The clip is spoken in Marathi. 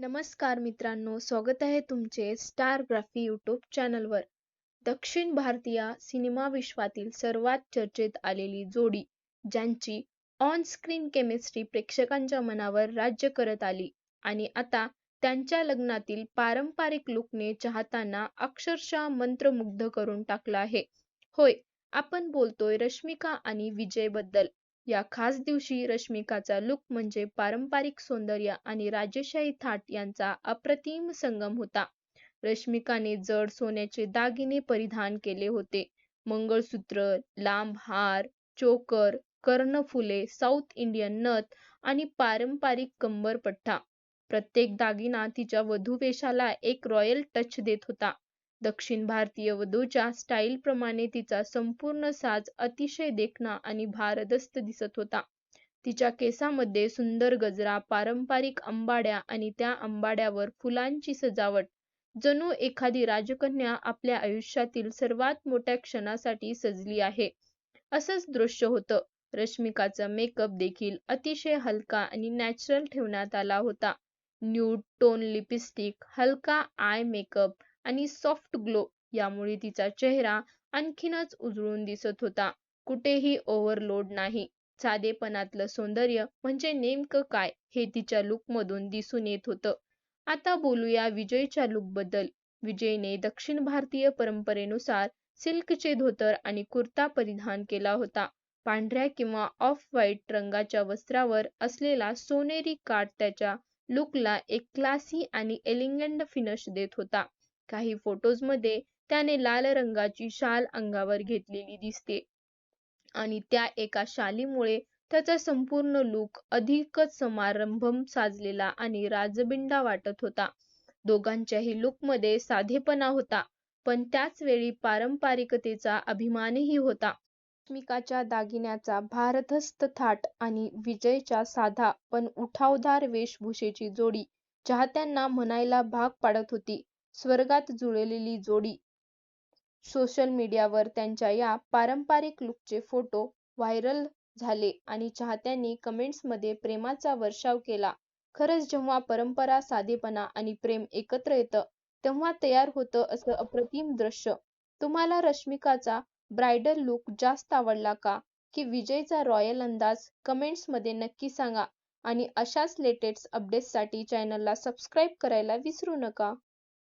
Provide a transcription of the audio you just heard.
नमस्कार मित्रांनो, स्वागत आहे तुमचे स्टारग्राफी यूट्यूब चॅनलवर. दक्षिण भारतीय सिनेमा विश्वातील सर्वात चर्चेत आलेली जोडी, ज्यांची ऑन स्क्रीन केमिस्ट्री प्रेक्षकांच्या मनावर राज्य करत आली आणि आता त्यांच्या लग्नातील पारंपरिक लुकने चाहत्यांना अक्षरशः मंत्रमुग्ध करून टाकलं आहे. होय, आपण बोलतोय रश्मिका आणि विजय बद्दल. या खास दिवशी रश्मिकाचा लुक म्हणजे पारंपरिक सौंदर्य आणि राजेशाही थाट यांचा अप्रतिम संगम होता. रश्मिकाने जड सोन्याचे दागिने परिधान केले होते. मंगळसूत्र, लांब हार, चोकर, कर्णफुले, साऊथ इंडियन नथ आणि पारंपरिक कंबरपट्टा. प्रत्येक दागिना तिच्या वधूवेशाला एक रॉयल टच देत होता. दक्षिण भारतीय वधूच्या स्टाईलप्रमाणे तिचा संपूर्ण साज अतिशय देखणा आणि भारदस्त दिसत होता. तिच्या केसांमध्ये सुंदर गजरा, पारंपरिक अंबाड्या आणि त्या अंबाड्यावर फुलांची सजावट. जणू एखादी राजकन्या आपल्या आयुष्यातील सर्वात मोठ्या क्षणासाठी सजली आहे, असंच दृश्य होतं. रश्मिकाचा मेकअप देखील अतिशय हलका आणि नॅचरल ठेवण्यात आला होता. न्यूड टोन लिपस्टिक, हलका आय मेकअप आणि सॉफ्ट ग्लो यामुळे तिचा चेहरा आणखीनच उजळून दिसत होता. कुठेही ओव्हरलोड नाही. साधेपणातलं सौंदर्य म्हणजे नेमकं काय हे तिच्या लुकमधून दिसून येत होतं. आता बोलूया विजयच्या लुकबद्दल. विजयने दक्षिण भारतीय परंपरेनुसार सिल्कचे धोतर आणि कुर्ता परिधान केला होता. पांढऱ्या किंवा ऑफ व्हाईट रंगाच्या वस्त्रावर असलेला सोनेरी काठ त्याच्या लुकला एक क्लासी आणि एलिगंट फिनिश देत होता. काही फोटोजमध्ये त्याने लाल रंगाची शाल अंगावर घेतलेली दिसते आणि त्या एका शालीमुळे त्याचा संपूर्ण लुक अधिकच समारंभम साजलेला आणि राजबिंडा वाटत होता. दोघांच्याही लुकमध्ये साधेपणा होता, पण त्याच वेळी पारंपरिकतेचा अभिमानही होता. रश्मिकाच्या दागिन्याचा भारदस्त थाट आणि विजयच्या साधा पण उठावदार वेशभूषेची जोडी चाहत्यांना म्हणायला भाग पाडत होती. स्वर्गात जुळलेली जोडी. सोशल मीडियावर त्यांच्या या पारंपरिक लुकचे फोटो व्हायरल झाले आणि चाहत्यांनी कमेंट्समध्ये प्रेमाचा वर्षाव केला. खरंच जेव्हा परंपरा, साधेपणा आणि प्रेम एकत्र येतं, तेव्हा तयार होतं असं अप्रतिम दृश्य. तुम्हाला रश्मिकाचा ब्रायडल लुक जास्त आवडला का की विजयचा रॉयल अंदाज? कमेंट्समध्ये नक्की सांगा आणि अशाच लेटेस्ट अपडेट्ससाठी चॅनलला सबस्क्राईब करायला विसरू नका.